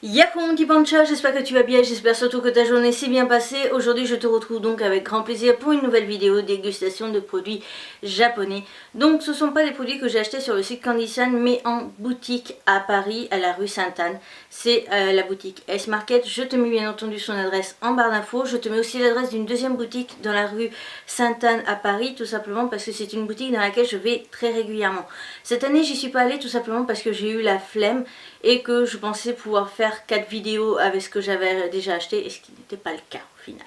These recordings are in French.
Yahoo mon petit pancha, j'espère que tu vas bien, j'espère surtout que ta journée s'est bien passée. Aujourd'hui je te retrouve donc avec grand plaisir pour une nouvelle vidéo dégustation de produits japonais. Donc ce ne sont pas des produits que j'ai achetés sur le site Candysan mais en boutique à Paris, à la rue Sainte-Anne. C'est la boutique S-Market, je te mets bien entendu son adresse en barre d'infos. Je te mets aussi l'adresse d'une deuxième boutique dans la rue Sainte-Anne à Paris, tout simplement parce que c'est une boutique dans laquelle je vais très régulièrement. Cette année j'y suis pas allée tout simplement parce que j'ai eu la flemme et que je pensais pouvoir faire 4 vidéos avec ce que j'avais déjà acheté et ce qui n'était pas le cas au final.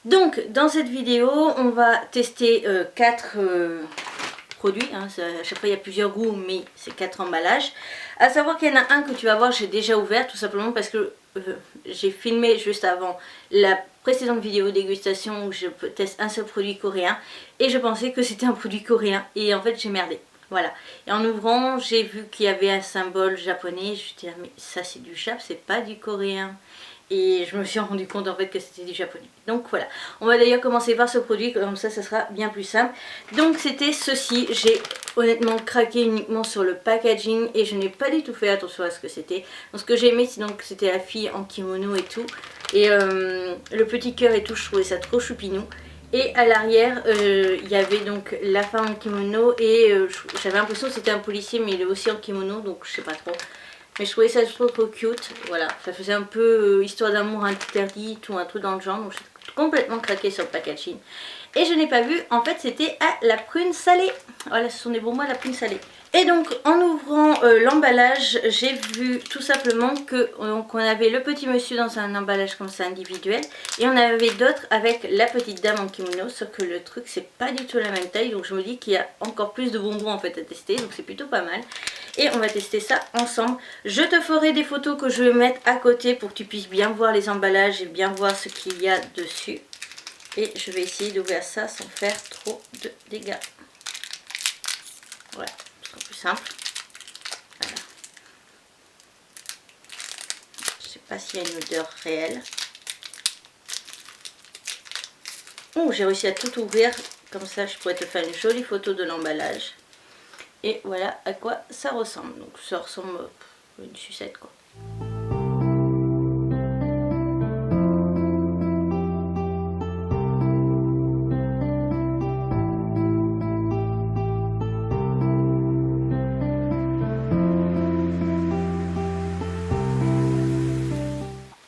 Donc dans cette vidéo on va tester 4 produits, hein. À chaque fois il y a plusieurs goûts mais c'est 4 emballages. À savoir qu'il y en a un que tu vas voir j'ai déjà ouvert tout simplement parce que j'ai filmé juste avant la précédente vidéo dégustation où je teste un seul produit coréen et je pensais que c'était un produit coréen et en fait j'ai merdé. Voilà, et en ouvrant, j'ai vu qu'il y avait un symbole japonais. Je me suis dit, ah, mais ça c'est du Jap, c'est pas du coréen. Et je me suis rendu compte en fait que c'était du japonais. Donc voilà, on va d'ailleurs commencer par ce produit, comme ça sera bien plus simple. Donc c'était ceci, j'ai honnêtement craqué uniquement sur le packaging et je n'ai pas du tout fait attention à ce que c'était. Donc ce que j'ai aimé, c'était la fille en kimono et tout. Et le petit cœur et tout, je trouvais ça trop choupinou. Et à l'arrière, il y avait donc la femme en kimono et j'avais l'impression que c'était un policier mais il est aussi en kimono donc je sais pas trop. Mais je trouvais ça trop cute, voilà. Ça faisait un peu histoire d'amour interdite ou un truc dans le genre donc j'ai complètement craqué sur le packaging. Et je n'ai pas vu, en fait c'était à la prune salée. Voilà, ce sont des bonbons à la prune salée. Et donc en ouvrant l'emballage, j'ai vu tout simplement qu'on avait le petit monsieur dans un emballage comme ça individuel. Et on avait d'autres avec la petite dame en kimono, sauf que le truc c'est pas du tout la même taille. Donc je me dis qu'il y a encore plus de bonbons en fait à tester, donc c'est plutôt pas mal. Et on va tester ça ensemble. Je te ferai des photos que je vais mettre à côté pour que tu puisses bien voir les emballages et bien voir ce qu'il y a dessus. Et je vais essayer d'ouvrir ça sans faire trop de dégâts. Voilà, ce sera plus simple. Voilà. Je ne sais pas s'il y a une odeur réelle. Oh, j'ai réussi à tout ouvrir. Comme ça, je pourrais te faire une jolie photo de l'emballage. Et voilà à quoi ça ressemble. Donc ça ressemble à une sucette quoi.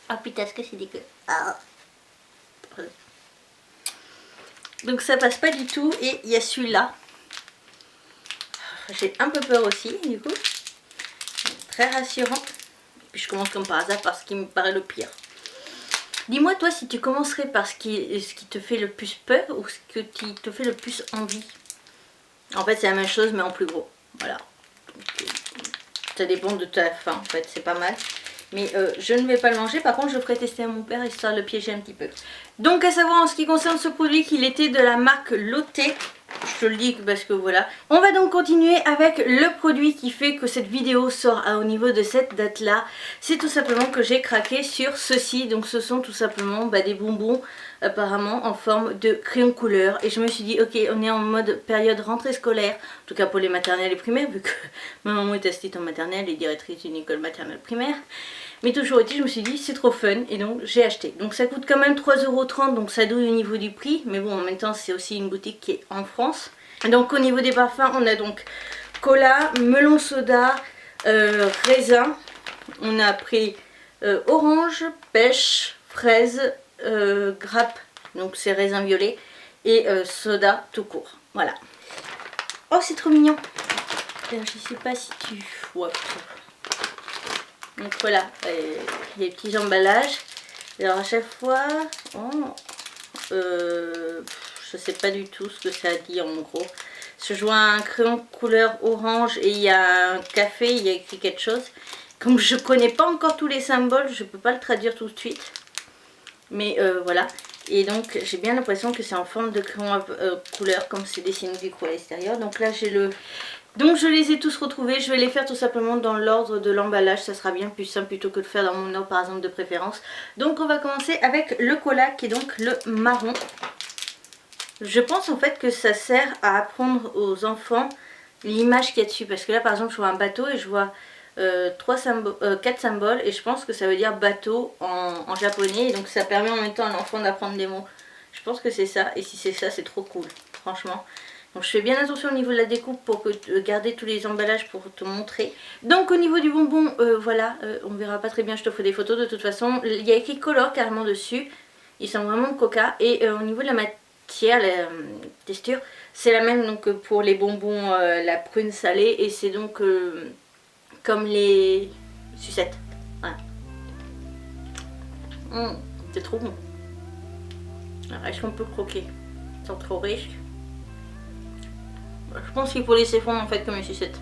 Ah putain, ce que c'est dégueu. Ah. Donc ça passe pas du tout et il y a celui-là. J'ai un peu peur aussi du coup. Très rassurant. Et puis je commence comme par hasard par ce qui me paraît le pire. Dis-moi toi si tu commencerais par ce qui te fait le plus peur ou ce qui te fait le plus envie. En fait c'est la même chose mais en plus gros. Voilà. Donc, ça dépend de ta faim en fait, c'est pas mal. Mais je ne vais pas le manger, par contre je ferai tester à mon père histoire de le piéger un petit peu. Donc à savoir en ce qui concerne ce produit qu'il était de la marque Lotte. Je te le dis parce que voilà. On va donc continuer avec le produit qui fait que cette vidéo sort au niveau de cette date là. C'est tout simplement que j'ai craqué sur ceci. Donc ce sont tout simplement des bonbons apparemment en forme de crayon couleur. Et je me suis dit ok, on est en mode période rentrée scolaire. En tout cas pour les maternelles et primaires vu que ma maman est assistante maternelle et directrice d'une école maternelle primaire. Mais toujours est-il, je me suis dit c'est trop fun et donc j'ai acheté. Donc ça coûte quand même 3,30 € donc ça douille au niveau du prix. Mais bon en même temps c'est aussi une boutique qui est en France. Donc au niveau des parfums on a donc cola, melon soda, raisin. On a pris orange, pêche, fraise, grappe. Donc c'est raisin violet et soda tout court. Voilà. Oh c'est trop mignon. Alors, je sais pas si tu vois. Donc voilà, les petits emballages. Alors à chaque fois, je sais pas du tout ce que ça dit en gros. Je vois un crayon couleur orange et il y a un café, il y a écrit quelque chose. Comme je connais pas encore tous les symboles, je peux pas le traduire tout de suite. Mais voilà. Et donc j'ai bien l'impression que c'est en forme de crayon couleur comme c'est dessiné du coup à l'extérieur. Donc là j'ai le... Donc je les ai tous retrouvés, je vais les faire tout simplement dans l'ordre de l'emballage, ça sera bien plus simple plutôt que de faire dans mon ordre par exemple de préférence. Donc on va commencer avec le cola qui est donc le marron. Je pense en fait que ça sert à apprendre aux enfants l'image qu'il y a dessus. Parce que là par exemple je vois un bateau et je vois 4 symboles et je pense que ça veut dire bateau en japonais, et donc ça permet en même temps à l'enfant d'apprendre des mots. Je pense que c'est ça, et si c'est ça, c'est trop cool, franchement. Donc je fais bien attention au niveau de la découpe pour garder tous les emballages pour te montrer. Donc au niveau du bonbon, voilà, on verra pas très bien, je te ferai des photos de toute façon. Il y a écrit color carrément dessus, il sent vraiment le coca. Et au niveau de la matière, la texture, c'est la même donc pour les bonbons, la prune salée, et c'est donc comme les sucettes. Voilà. C'est trop bon. Alors, est-ce qu'on peut croquer sans trop risque? Je pense qu'il faut laisser fondre en fait comme une sucette.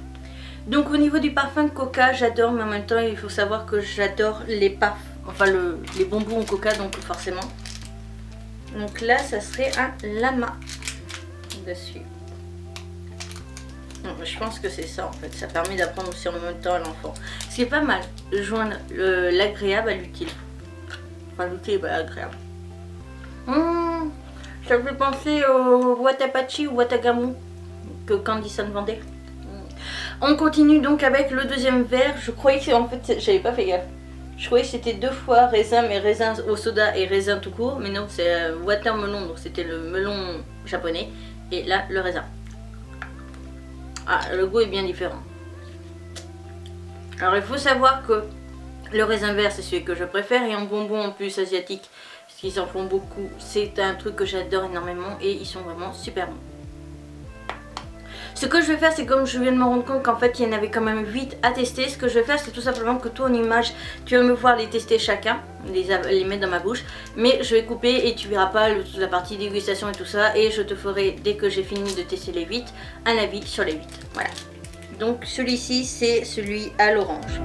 Donc au niveau du parfum de coca, j'adore, mais en même temps il faut savoir que j'adore les parfums, enfin les bonbons au coca, donc forcément. Donc là ça serait un lama dessus. Donc, je pense que c'est ça en fait, ça permet d'apprendre aussi en même temps à l'enfant. Ce qui est pas mal, de joindre l'agréable à l'utile. Enfin l'utile est agréable. Ça me fait penser au Watapachi ou Watagamu que Candyson vendait. On continue donc avec le deuxième verre. Je croyais que en fait j'avais pas fait gaffe. Je croyais que c'était 2 fois raisin, mais raisin au soda et raisin tout court. Mais non, c'est watermelon, donc c'était le melon japonais. Et là, le raisin. Ah, le goût est bien différent. Alors il faut savoir que le raisin vert c'est celui que je préfère. Et en bonbon en plus asiatique, parce qu'ils en font beaucoup, c'est un truc que j'adore énormément. Et ils sont vraiment super bons. Ce que je vais faire, c'est comme je viens de me rendre compte qu'en fait il y en avait quand même 8 à tester. Ce que je vais faire, c'est tout simplement que toi en image, tu vas me voir les tester chacun, les mettre dans ma bouche. Mais je vais couper et tu verras pas la partie dégustation et tout ça. Et je te ferai, dès que j'ai fini de tester les 8, un avis sur les 8. Voilà. Donc celui-ci, c'est celui à l'orange.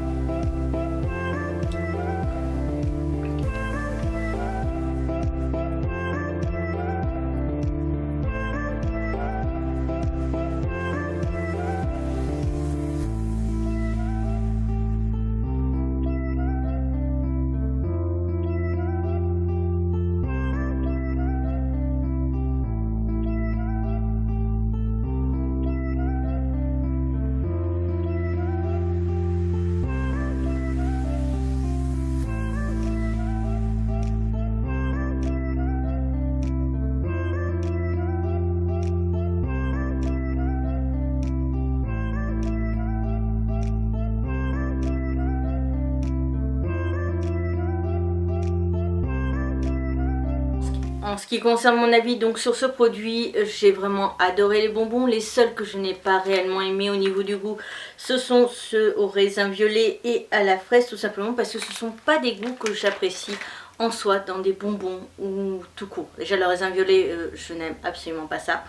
En ce qui concerne mon avis donc sur ce produit, j'ai vraiment adoré les bonbons. Les seuls que je n'ai pas réellement aimé au niveau du goût, ce sont ceux au raisin violet et à la fraise, tout simplement parce que ce ne sont pas des goûts que j'apprécie en soi dans des bonbons ou tout court. Déjà le raisin violet, je n'aime absolument pas ça,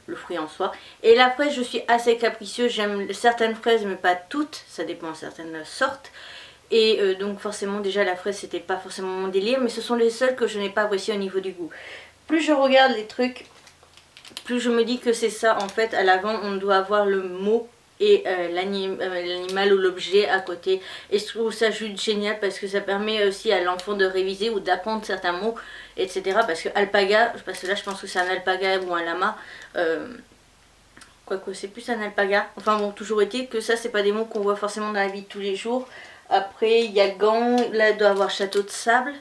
le fruit en soi. Et la fraise, je suis assez capricieux, j'aime certaines fraises mais pas toutes, ça dépend de certaines sortes. Et donc forcément déjà la fraise c'était pas forcément mon délire, mais ce sont les seuls que je n'ai pas apprécié au niveau du goût. Plus je regarde les trucs, plus je me dis que c'est ça en fait. À l'avant on doit avoir le mot et l'animal ou l'objet à côté. Et je trouve ça juste génial parce que ça permet aussi à l'enfant de réviser ou d'apprendre certains mots, etc. Parce que alpaga, parce que là je pense que c'est un alpaga ou un lama. Quoique c'est plus un alpaga. Enfin bon, toujours est-il que ça c'est pas des mots qu'on voit forcément dans la vie de tous les jours. Après, il y a Gand, là, il doit avoir Château de Sable.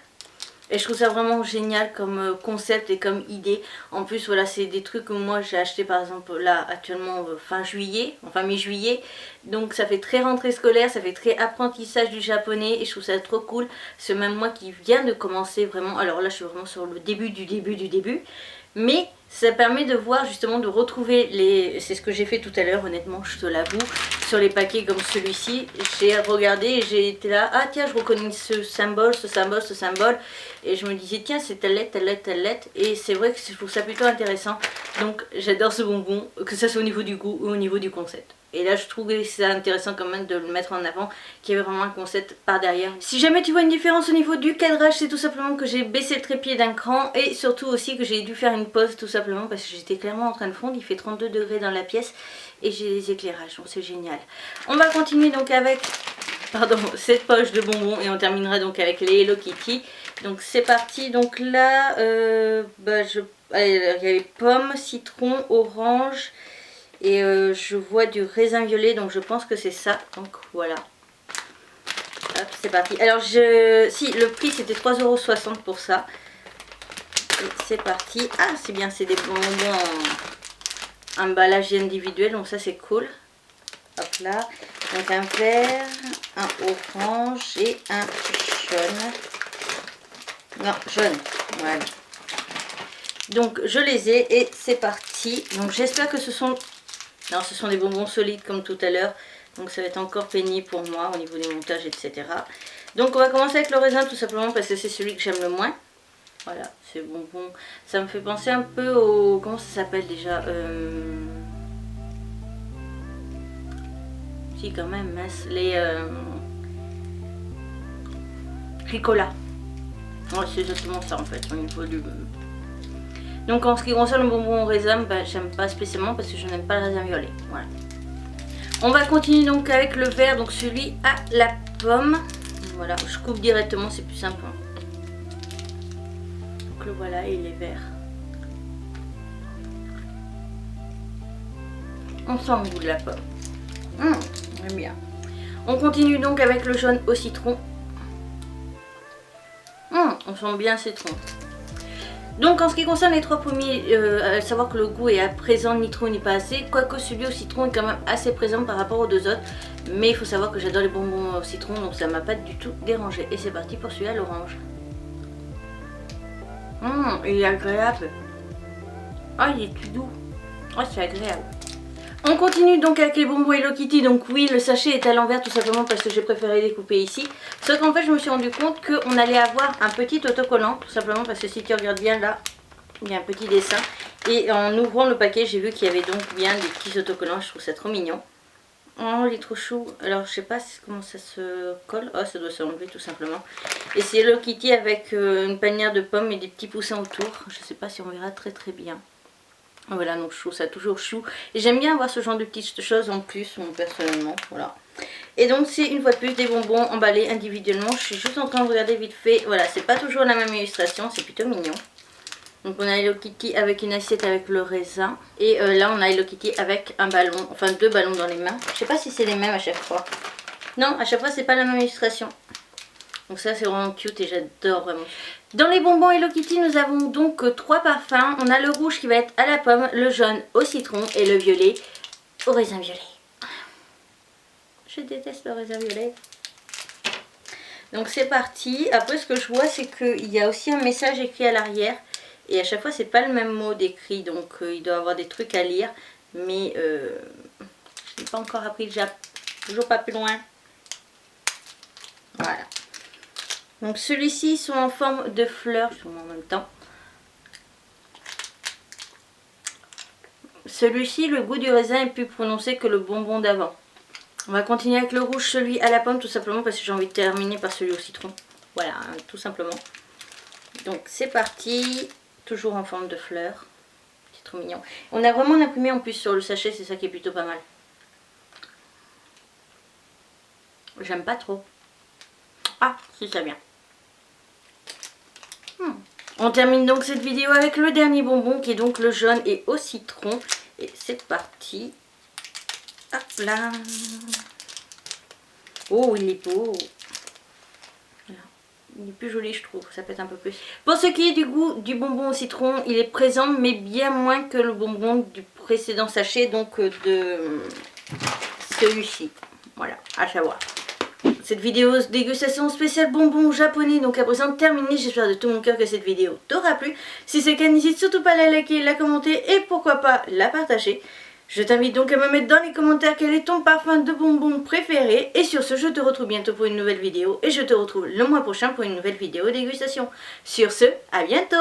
Et je trouve ça vraiment génial comme concept et comme idée. En plus, voilà, c'est des trucs que moi j'ai acheté par exemple là actuellement fin juillet, enfin mi-juillet. Donc ça fait très rentrée scolaire, ça fait très apprentissage du japonais et je trouve ça trop cool. C'est même moi qui viens de commencer vraiment. Alors là, je suis vraiment sur le début du début. Mais ça permet de voir justement, de retrouver les... C'est ce que j'ai fait tout à l'heure, honnêtement, je te l'avoue. Sur les paquets comme celui-ci, j'ai regardé et j'ai été là, ah tiens, je reconnais ce symbole, ce symbole. Et je me disais, tiens, c'est telle lettre, telle lettre, telle lettre. Et c'est vrai que je trouve ça plutôt intéressant. Donc j'adore ce bonbon, que ça soit au niveau du goût ou au niveau du concept. Et là je trouvais ça intéressant quand même de le mettre en avant, qu'il y avait vraiment un concept par derrière. Si jamais tu vois une différence au niveau du cadrage, c'est tout simplement que j'ai baissé le trépied d'un cran. Et surtout aussi que j'ai dû faire une pause tout simplement parce que j'étais clairement en train de fondre. Il fait 32 degrés dans la pièce et j'ai des éclairages, donc c'est génial. On va continuer donc avec cette poche de bonbons et on terminera donc avec les Hello Kitty. Donc c'est parti, donc là il y avait pomme, citron, orange Et je vois du raisin violet, donc je pense que c'est ça. Donc voilà. Hop, c'est parti. Alors si le prix c'était 3,60 € pour ça. Et c'est parti. Ah c'est bien, c'est des bonbons en emballage individuel, donc ça c'est cool. Hop là. Donc un vert, un orange et un jaune. Non, jaune. Voilà. Donc je les ai et c'est parti. Donc j'espère que ce sont... Non, ce sont des bonbons solides comme tout à l'heure. Donc ça va être encore pénible pour moi au niveau des montages, etc. Donc on va commencer avec le raisin tout simplement parce que c'est celui que j'aime le moins. Voilà, c'est bonbon. Ça me fait penser un peu au... Comment ça s'appelle déjà Si quand même, mince. Les... Ricola. Ouais, c'est exactement ça en fait au niveau du... Donc en ce qui concerne le bonbon au raisin, bah, j'aime pas spécialement parce que je n'aime pas le raisin violet. Voilà. On va continuer donc avec le vert, donc celui à la pomme. Voilà, je coupe directement, c'est plus simple. Donc le voilà, il est vert. On sent le goût de la pomme. J'aime bien. On continue donc avec le jaune au citron. On sent bien le citron. Donc en ce qui concerne les trois pommiers, à savoir que le goût est à présent ni trop ni pas assez, quoique celui au citron est quand même assez présent par rapport aux deux autres. Mais il faut savoir que j'adore les bonbons au citron, donc ça m'a pas du tout dérangé. Et c'est parti pour celui à l'orange. Il est agréable. Ah, il est tout doux. Ah, c'est agréable. On continue donc avec les bonbons Hello Kitty. Donc oui, le sachet est à l'envers tout simplement parce que j'ai préféré les couper ici. Sauf qu'en fait je me suis rendu compte qu'on allait avoir un petit autocollant tout simplement parce que si tu regardes bien là, il y a un petit dessin. Et en ouvrant le paquet, j'ai vu qu'il y avait donc bien des petits autocollants. Je trouve ça trop mignon. Oh, il est trop chou. Alors je sais pas comment ça se colle. Oh, ça doit s'enlever tout simplement. Et c'est Hello Kitty avec une panière de pommes et des petits poussins autour. Je sais pas si on verra très bien. Voilà, donc je trouve ça toujours chou. Et j'aime bien avoir ce genre de petites choses en plus, personnellement. Voilà. Et donc c'est une fois de plus des bonbons emballés individuellement. Je suis juste en train de regarder vite fait. Voilà, c'est pas toujours la même illustration, c'est plutôt mignon. Donc on a Hello Kitty avec une assiette avec le raisin. Et là on a Hello Kitty avec un ballon, enfin deux ballons dans les mains. Je sais pas si c'est les mêmes à chaque fois. Non, à chaque fois c'est pas la même illustration. Donc ça c'est vraiment cute et j'adore vraiment. Dans les bonbons Hello Kitty nous avons donc trois parfums. On a le rouge qui va être à la pomme, le jaune au citron et le violet au raisin violet. Je déteste le raisin violet. Donc c'est parti. Après ce que je vois c'est qu'il y a aussi un message écrit à l'arrière. Et à chaque fois c'est pas le même mot décrit. Donc il doit y avoir des trucs à lire. Mais je n'ai pas encore appris le Jap. Toujours pas plus loin. Voilà. Donc celui-ci sont en forme de fleurs, je vous montre en même temps. Celui-ci, le goût du raisin est plus prononcé que le bonbon d'avant. On va continuer avec le rouge, celui à la pomme, tout simplement parce que j'ai envie de terminer par celui au citron. Voilà, tout simplement. Donc c'est parti, toujours en forme de fleurs. C'est trop mignon. On a vraiment imprimé en plus sur le sachet, c'est ça qui est plutôt pas mal. J'aime pas trop. Ah, si ça vient. On termine donc cette vidéo avec le dernier bonbon qui est donc le jaune et au citron. Et c'est parti. Hop là. Oh, il est beau. Voilà. Il est plus joli je trouve, ça pète un peu plus. Pour ce qui est du goût du bonbon au citron, il est présent mais bien moins que le bonbon du précédent sachet, donc de celui-ci. Voilà, à savoir. Cette vidéo dégustation spéciale bonbons japonais donc à présent terminée. J'espère de tout mon cœur que cette vidéo t'aura plu. Si c'est le cas, n'hésite surtout pas à la liker, la commenter et pourquoi pas la partager. Je t'invite donc à me mettre dans les commentaires quel est ton parfum de bonbons préféré. Et sur ce, je te retrouve bientôt pour une nouvelle vidéo. Et je te retrouve le mois prochain pour une nouvelle vidéo dégustation. Sur ce, à bientôt!